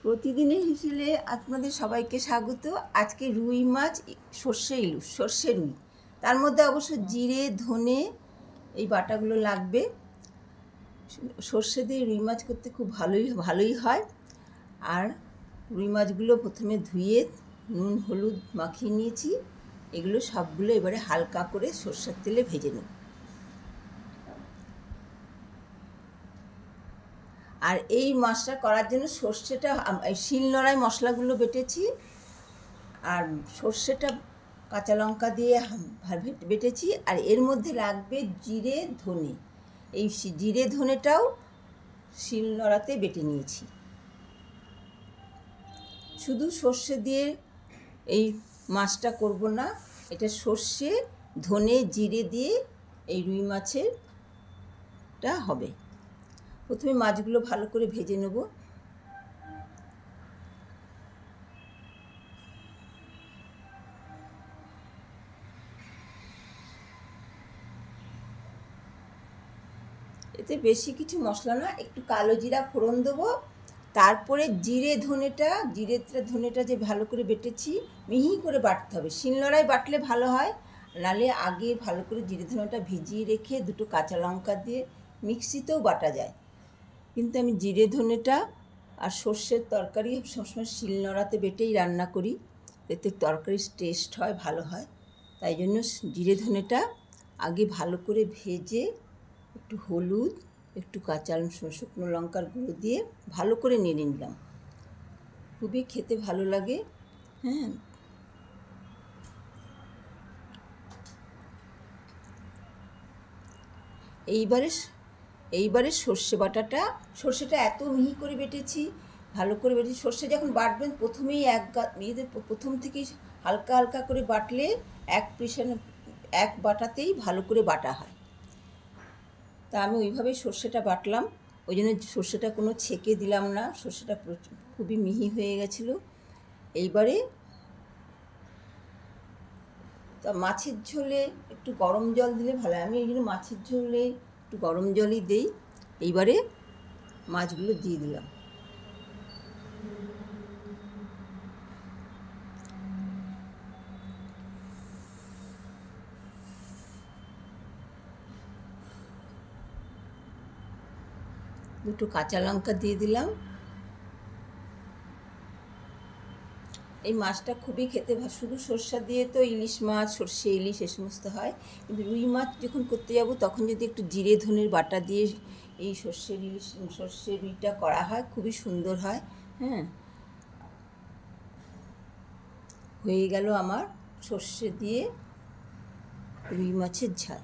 প্রতিদিনের হিসেবে আপনাদের সবাইকে স্বাগত। আজকে রুই মাছ, সর্ষে রুই, তার মধ্যে অবশ্য জিরে ধনে এই বাটাগুলো লাগবে। সর্ষে দিয়ে রুই মাছ করতে খুব ভালোই হয়। আর রুই মাছগুলো প্রথমে ধুয়ে নুন হলুদ মাখিয়ে নিয়েছি। এগুলো সবগুলো এবারে হালকা করে সর্ষের তেলে ভেজে নেব। আর এই মাছটা করার জন্য সর্ষেটা শিলনোড়ায় মশলাগুলো বেটেছি, আর সর্ষেটা কাঁচা লঙ্কা দিয়ে বেটেছি। আর এর মধ্যে লাগবে জিরে ধনে, এই জিরে ধনেটাও শিলনোড়াতে বেটে নিয়েছি। শুধু সর্ষে দিয়ে এই মাছটা করব না, এটা সর্ষে ধনে জিরে দিয়ে এই রুই মাছেরটা হবে। প্রথমে মাছগুলো ভালো করে ভেজে নেব। এতে বেশি কিছু মশলা না, একটু কালো জিরা ফোড়ন দেবো, তারপরে জিরে ধনেটা যে ভালো করে বেটেছি, মিহি করে বাটতে হবে। শিলনোড়ায় বাটলে ভালো হয়, নালে আগে ভালো করে জিরে ধনেটা ভিজিয়ে রেখে দুটো কাঁচা লঙ্কা দিয়ে মিক্সিতেও বাটা যায়। কিন্তু আমি জিরে ধনেটা আর সর্ষের তরকারি সবসময় শিলনোড়াতে বেটেই রান্না করি, এতে তরকারির টেস্ট হয়, ভালো হয়। তাই জন্য জিরে ধনেটা আগে ভালো করে ভেজে একটু হলুদ, একটু কাঁচা শুকনো লঙ্কার গুঁড়ো দিয়ে ভালো করে নেড়ে নিলাম। খুবই খেতে ভালো লাগে। হ্যাঁ, এইবারে সর্ষেটা এত মিহি করে বেটেছি, ভালো করে বেটেছি। সর্ষে যখন বাটবেন প্রথমেই প্রথম থেকেই হালকা হালকা করে বাটলে এক বাটাতেই ভালো করে বাটা হয়। তা আমি ওইভাবেই সর্ষেটা বাটলাম, ওই জন্য সর্ষেটা কোনো ছেঁকে দিলাম না, সর্ষেটা খুবই মিহি হয়ে গেছিলো। এইবারে তা মাছের ঝোলে একটু গরম জল দিলে ভালো হয়, আমি এই জন্য মাছের ঝোলে একটু গরম জলই দিই। এইবারে মাছগুলো দিয়ে দিলাম। দুটো কাঁচা লঙ্কা দিয়ে দিলাম। এই মাছটা খুবই খেতে শুধু সর্ষে দিয়ে তো ইলিশ মাছ, সর্ষে ইলিশ এ সমস্ত হয়, কিন্তু রুই মাছ যখন করতে যাব তখন যদি একটু জিরে ধনের বাটা দিয়ে এই সর্ষে রুইটা করা হয়, খুবই সুন্দর হয়। হ্যাঁ, হয়ে গেল আমার সর্ষে দিয়ে রুই মাছের ঝাল।